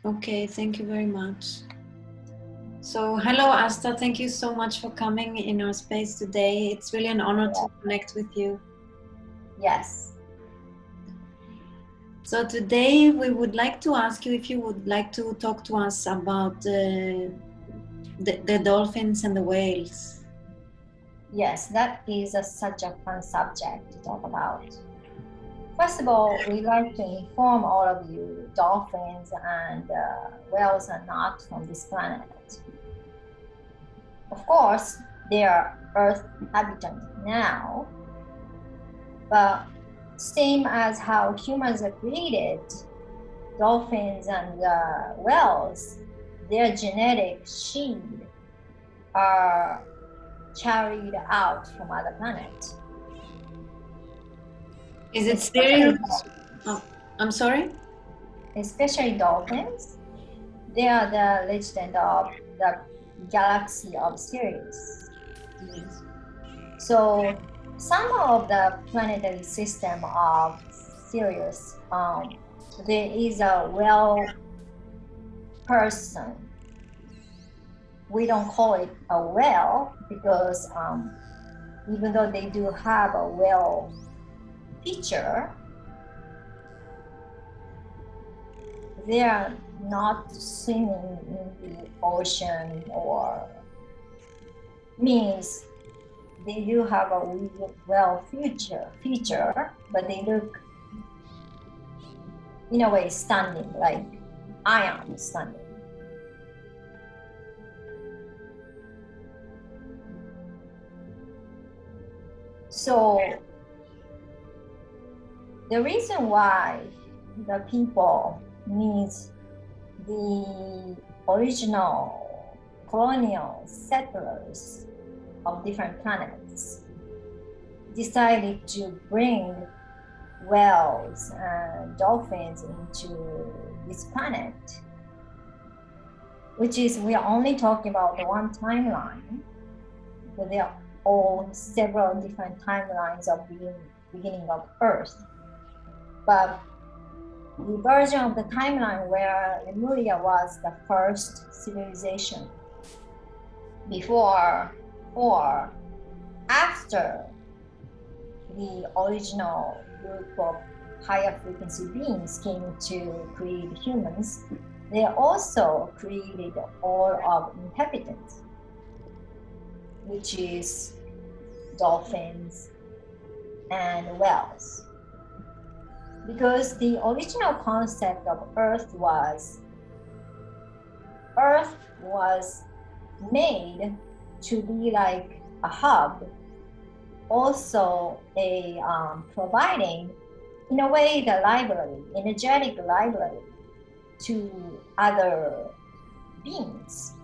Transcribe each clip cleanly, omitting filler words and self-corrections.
Okay, thank you very much. So, hello, Asta. Thank you so much for coming in our space today. It's really an honor to connect with you. Yes. So, today we would like to ask you if you would like to talk to us about the dolphins and the whales. Yes, that is such a fun subject to talk about. First of all, we like to inform all of you dolphins and whales are not from this planet. Of course, they are Earth habitant now, but same as how humans are created, dolphins and whales, their genetic seed are carried out from other planets. Is it Especially, serious? Oh, I'm sorry? especially dolphins, they are the legend of the galaxy of Sirius. Yes. So some of the planetary system of Sirius, there is a whale person. We don't call it a whale because even though they do have a whale feature, they are not swimming in the ocean or means they do have a well feature, but they look in a way standing like I am standing. So the reason why the people needs the original colonial settlers of different planets decided to bring whales and dolphins into this planet, which is we are only talking about the one timeline, but there are all several different timelines of beginning of Earth. But the version of the timeline where Lemuria was the first civilization before or after the original group of higher frequency beings came to create humans, they also created all of inhabitants, which is dolphins and whales. Because the original concept of Earth was made to be like a hub, also a providing in a way the library, energetic library to other beings.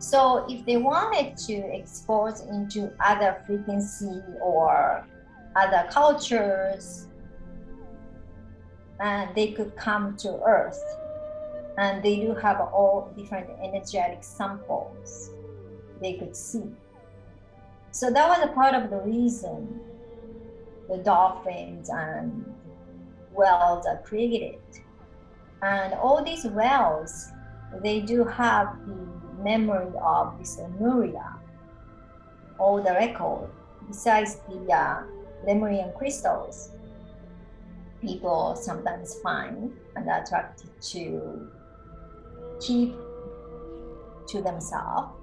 So if they wanted to export into other frequency or other cultures, and they could come to Earth, and they do have all different energetic samples they could see. So that was a part of the reason the dolphins and whales are created. And all these whales, they do have the memory of this Lemuria, all the record, besides the Lemurian crystals people sometimes find and are attracted to keep to themselves.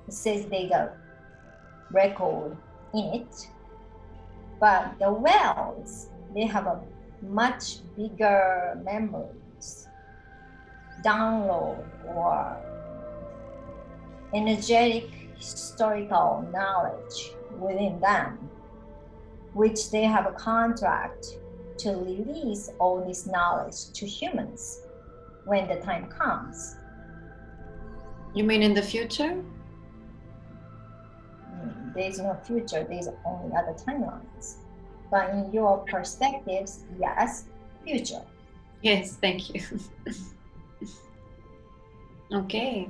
It says they got record in it. But the whales, they have a much bigger memories, download or energetic historical knowledge within them, which they have a contract to release all this knowledge to humans when the time comes. You mean in the future? There's no future, there's only other timelines. But in your perspectives, yes, future. Yes, thank you. Okay.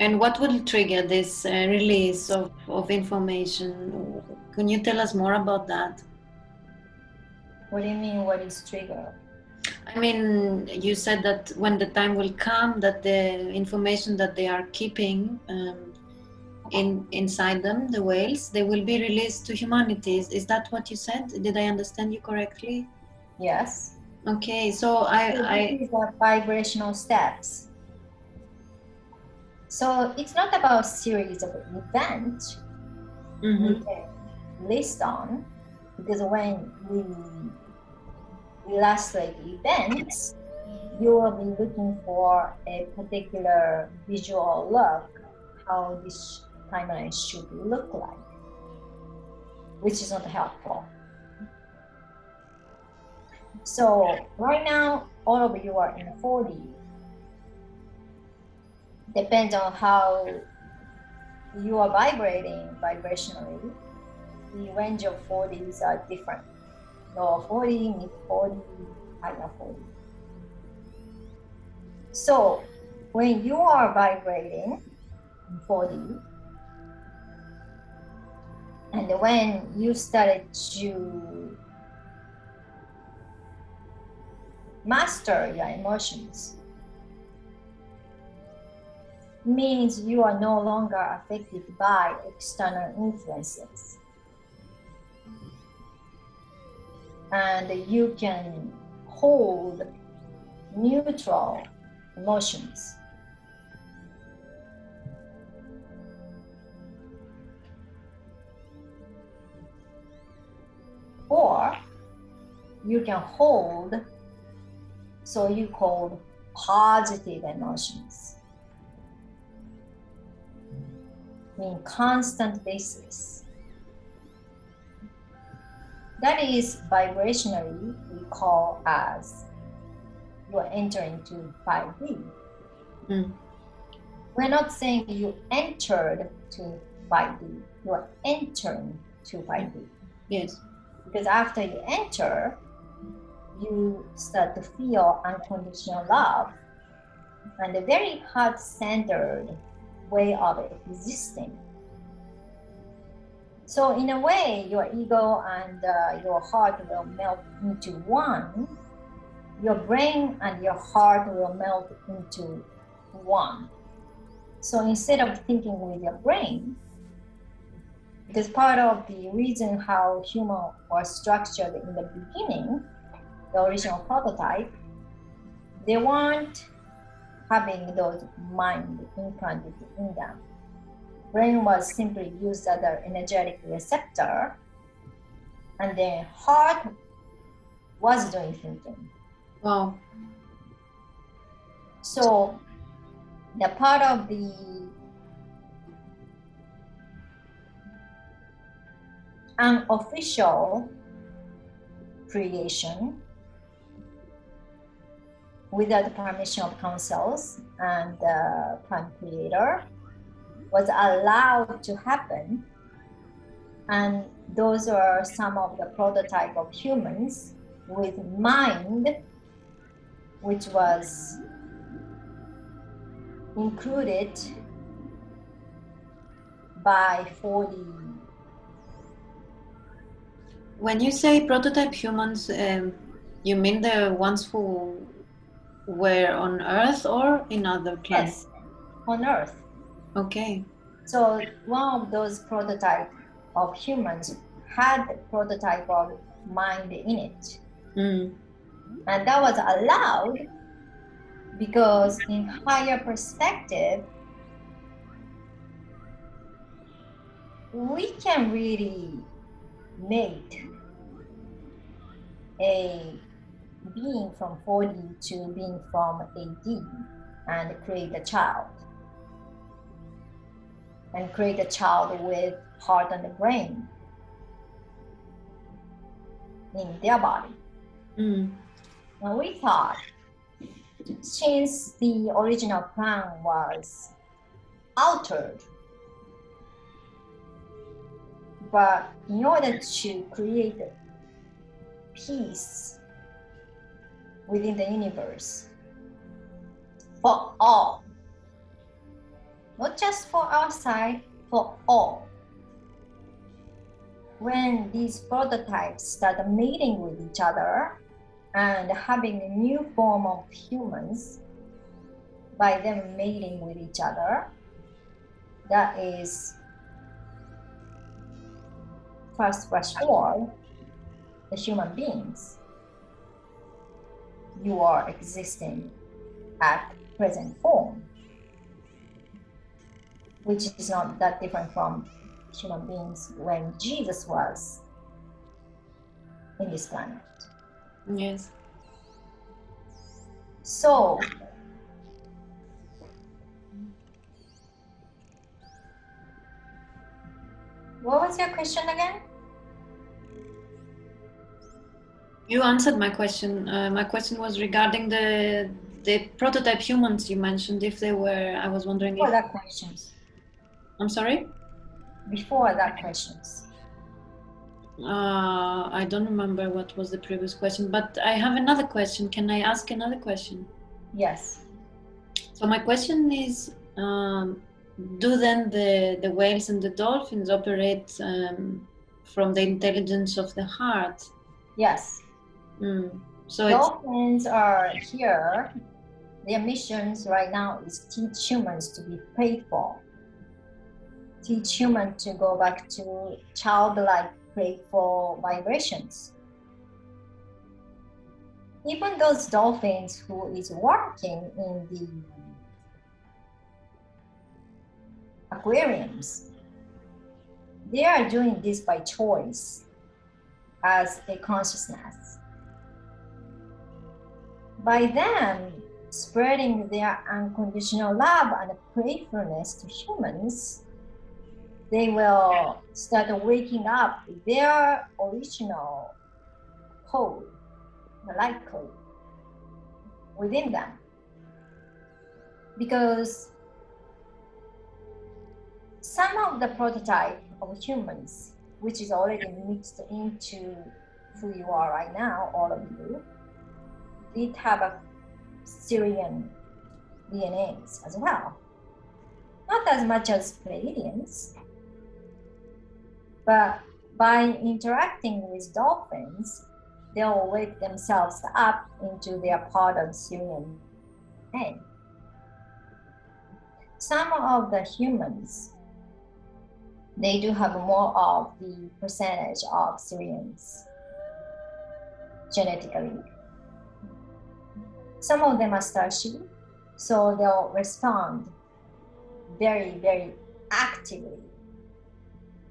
And what will trigger this release of information? Can you tell us more about that? What do you mean, what is trigger? I mean, you said that when the time will come, that the information that they are keeping inside them, the whales, they will be released to humanity. Is that what you said? Did I understand you correctly? Yes. Okay, so These are vibrational steps. So it's not about series of events we can list on, because when we illustrate events, you will be looking for a particular visual look, how this timeline should look like, which is not helpful. So right now, all of you are in 4D. Depends on how you are vibrating vibrationally. The range of 4Ds are different. Lower 4D, mid 4D, higher 4D. So when you are vibrating in 4D, and when you started to master your emotions, means you are no longer affected by external influences. And you can hold neutral emotions. Or you can hold so-called positive emotions in constant basis. That is vibrationally we call as you are entering to 5D. We're not saying you entered to 5D, you are entering to 5D. Yes. Because after you enter, you start to feel unconditional love and a very heart-centered way of existing. So in a way, your ego and your heart will melt into one. Your brain and your heart will melt into one. So instead of thinking with your brain, because part of the reason how human was structured in the beginning, the original prototype, they weren't having those mind implanted in them. Brain was simply used as an energetic receptor, and then heart was doing thinking. Wow. So the part of the unofficial creation without the permission of councils and the prime creator was allowed to happen, and those are some of the prototype of humans with mind, which was included by 4D. When you say prototype humans, you mean the ones who were on Earth or in other planets? Yes, on Earth. Okay. So one of those prototype of humans had the prototype of mind in it. And that was allowed because in higher perspective, we can really make a being from 4D to being from 8D and create a child. And create a child with heart and brain in their body. And we thought, since the original plan was altered, but in order to create peace within the universe for all, not just for our side, for all. When these prototypes start meeting with each other and having a new form of humans by them mating with each other. That is first threshold, the human beings. You are existing at present form, which is not that different from human beings when Jesus was in this planet. Yes. So, what was your question again? You answered my question. My question was regarding the prototype humans you mentioned. If they were, I was wondering Before if. that questions. I'm sorry. Before that questions. I don't remember what was the previous question, but I have another question. Can I ask another question? Yes. So my question is, do then the whales and the dolphins operate from the intelligence of the heart? Yes. So dolphins are here. Their missions right now is teach humans to be playful. Teach humans to go back to childlike playful vibrations. Even those dolphins who is working in the aquariums, they are doing this by choice as a consciousness. By them spreading their unconditional love and playfulness to humans, they will start waking up their original code, the light code within them. Because some of the prototype of humans, which is already mixed into who you are right now, all of you, did have a Syrian DNAs as well. Not as much as Pleiadians, but by interacting with dolphins, they'll wake themselves up into their part of Syrian DNA. Some of the humans, they do have more of the percentage of Syrians genetically. Some of them are starship, so they'll respond very, very actively.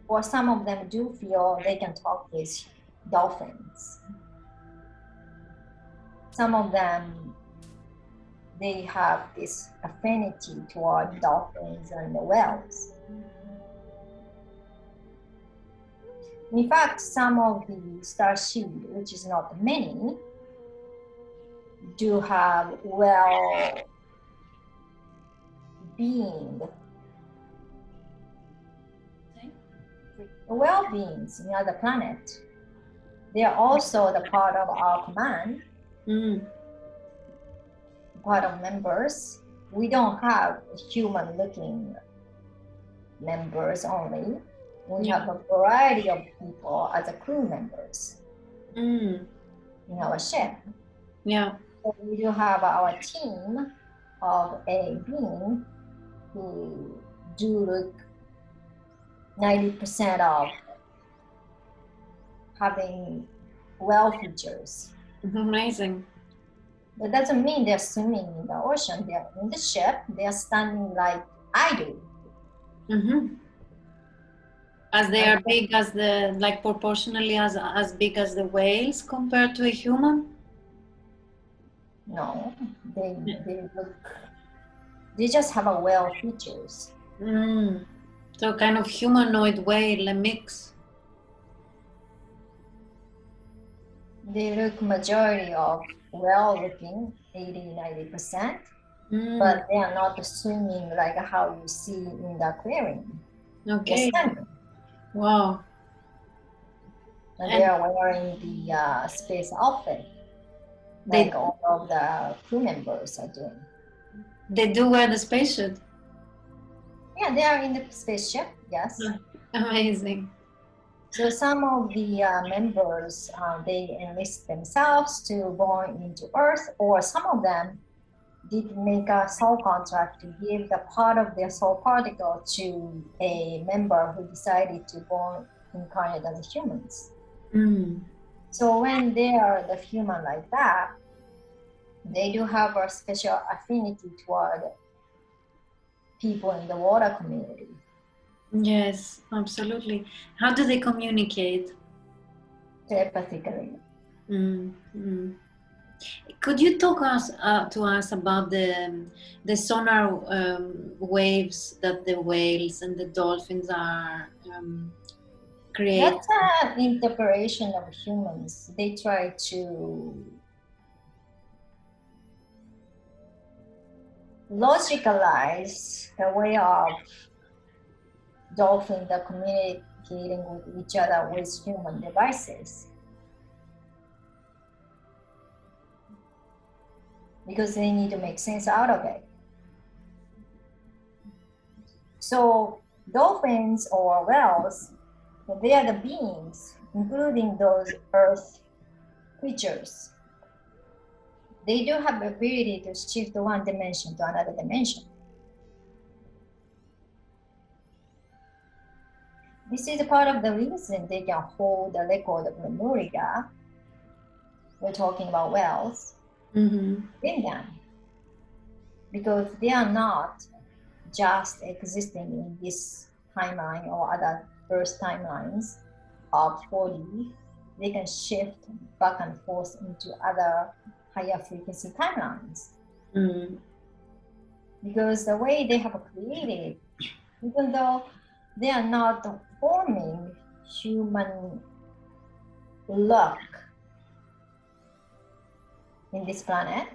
Or some of them do feel they can talk with dolphins. Some of them, they have this affinity toward dolphins and the whales. In fact, some of the starship, which is not many, do have well-being. Well-beings in other planet. They are also the part of our command, part of members. We don't have human-looking members only. We have a variety of people as a crew members in our ship. Yeah. So we do have our team of a being who do look 90% of having well features. Amazing. That doesn't mean they're swimming in the ocean. They're in the ship. They're standing like I do. As they are big as like proportionally as big as the whales compared to a human? No, they just have a well features. So kind of humanoid whale, a mix. They look majority of well looking, 80-90%, but they are not swimming like how you see in the aquarium. Okay. Wow. And they are wearing the space outfit, like all of the crew members are doing. They do wear the spacesuit? Yeah, they are in the spaceship, yes. Amazing. So some of the members, they enlist themselves to born into Earth, or some of them did make a soul contract to give the part of their soul particle to a member who decided to born incarnate as humans. So when they are the human like that, they do have a special affinity toward people in the water community. Yes, absolutely. How do they communicate? Telepathically. Could you talk to us about the sonar waves that the whales and the dolphins are create? That's an interpretation of humans. They try to logicalize the way of dolphins are communicating with each other with human devices. Because they need to make sense out of it. So dolphins or whales, they are the beings, including those earth creatures. They do have the ability to shift one dimension to another dimension. This is part of the reason they can hold the record of Lemuria. We're talking about whales. They can. Because they are not just existing in this timeline or other Earth timelines of 4D. They can shift back and forth into other higher frequency timelines. Because the way they have created, even though they are not forming human look in this planet,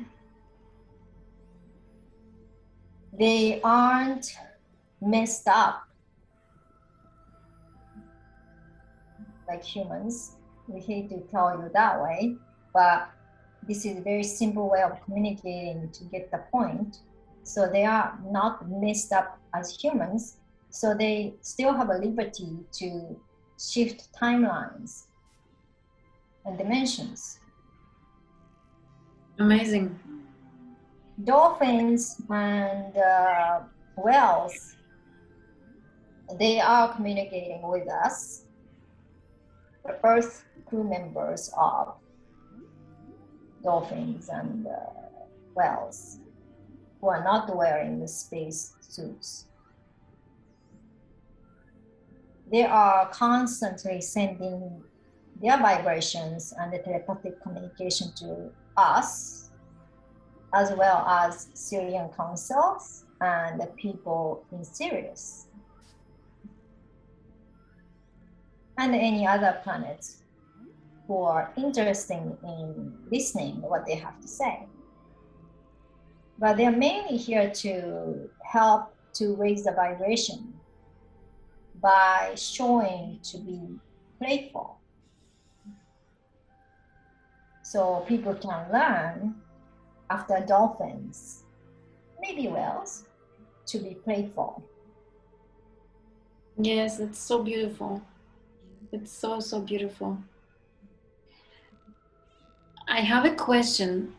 they aren't messed up like humans. We hate to tell you that way, but this is a very simple way of communicating to get the point. So they are not messed up as humans, so they still have a liberty to shift timelines and dimensions. Amazing. Dolphins and whales, they are communicating with us, the Earth crew members of dolphins and whales, who are not wearing the space suits. They are constantly sending their vibrations and the telepathic communication to us, as well as Syrian councils and the people in Sirius, and any other planets who are interested in listening to what they have to say. But they're mainly here to help to raise the vibration by showing to be playful. So people can learn after dolphins, maybe whales, to be playful. Yes, it's so beautiful. It's so, so beautiful. I have a question.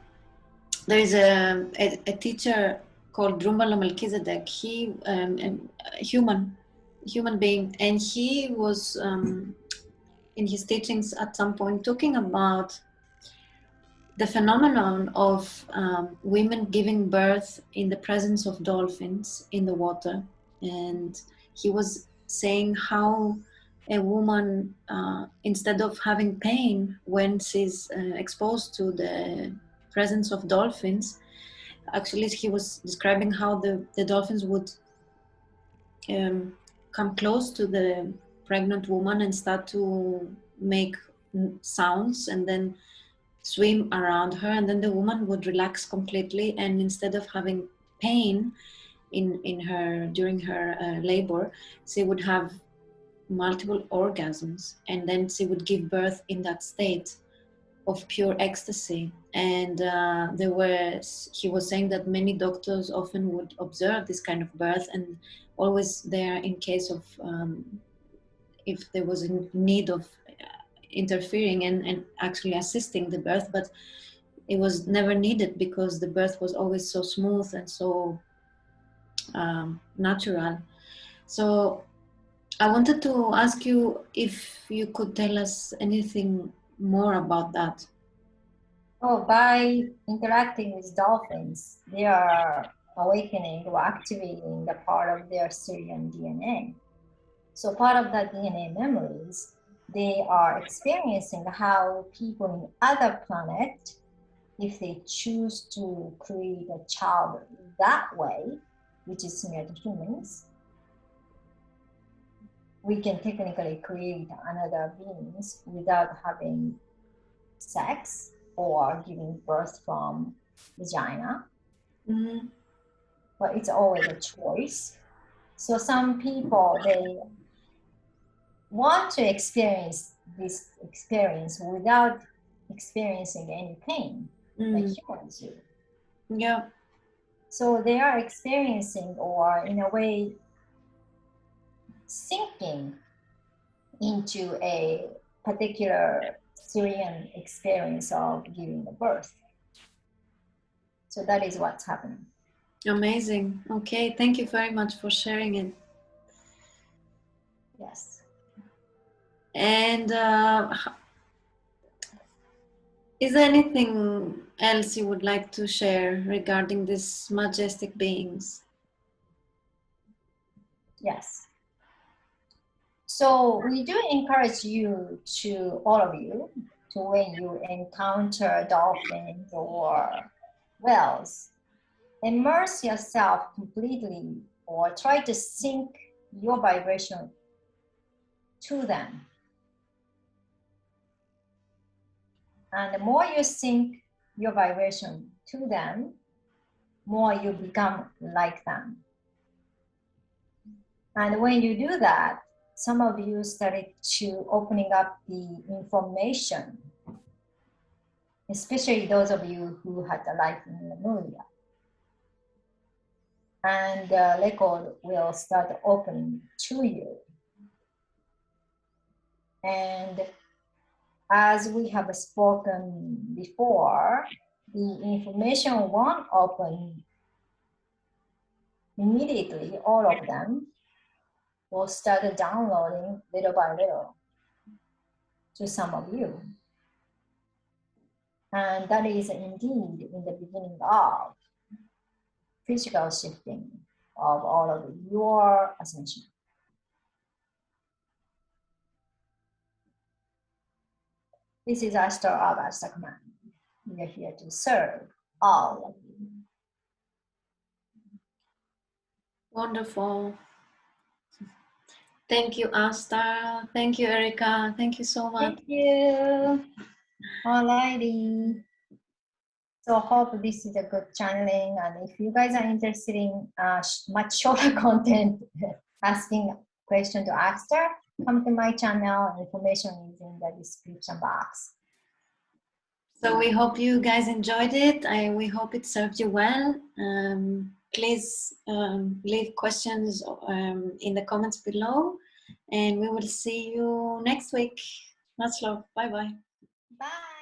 There is a teacher called Drumbala Melchizedek. He, a human being, and he was in his teachings at some point talking about the phenomenon of women giving birth in the presence of dolphins in the water. And he was saying how a woman, instead of having pain when she's exposed to the presence of dolphins, actually he was describing how the dolphins would come close to the pregnant woman and start to make sounds and then swim around her, and then the woman would relax completely, and instead of having pain in her during her labor, she would have multiple orgasms, and then she would give birth in that state of pure ecstasy. And he was saying that many doctors often would observe this kind of birth, and always there in case of if there was a need of interfering and actually assisting the birth, but it was never needed because the birth was always so smooth and so natural. So I wanted to ask you if you could tell us anything more about that. Oh, by interacting with dolphins, they are awakening or activating the part of their Syrian DNA. So part of that DNA memories, they are experiencing how people in other planets, if they choose to create a child that way, which is similar to humans, we can technically create another beings without having sex or giving birth from vagina. Mm-hmm. But it's always a choice. So some people, they want to experience this experience without experiencing any pain, like humans do. Yeah. So they are experiencing, or in a way, sinking into a particular Syrian experience of giving a birth. So that is what's happening. Amazing. Okay, thank you very much for sharing it. Yes. And is there anything else you would like to share regarding these majestic beings? Yes. So we do encourage you to, all of you, to when you encounter dolphins or whales, immerse yourself completely or try to sync your vibration to them. And the more you sync your vibration to them, more you become like them. And when you do that, some of you started to opening up the information, especially those of you who had a life in Lemuria. And the record will start opening to you. And as we have spoken before, the information won't open immediately. All of them will start downloading little by little to some of you. And that is indeed in the beginning of physical shifting of all of your ascension. This is Astor of Astor Command. We are here to serve all of you. Wonderful. Thank you, Asta. Thank you, Erica. Thank you so much. Thank you. Alrighty. So hope this is a good channeling. And if you guys are interested in much shorter content, asking question to Astor, come to my channel. Information is in the description box. So we hope you guys enjoyed it. We hope it served you well. Please leave questions in the comments below, and we will see you next week. Much love. Bye-bye. Bye.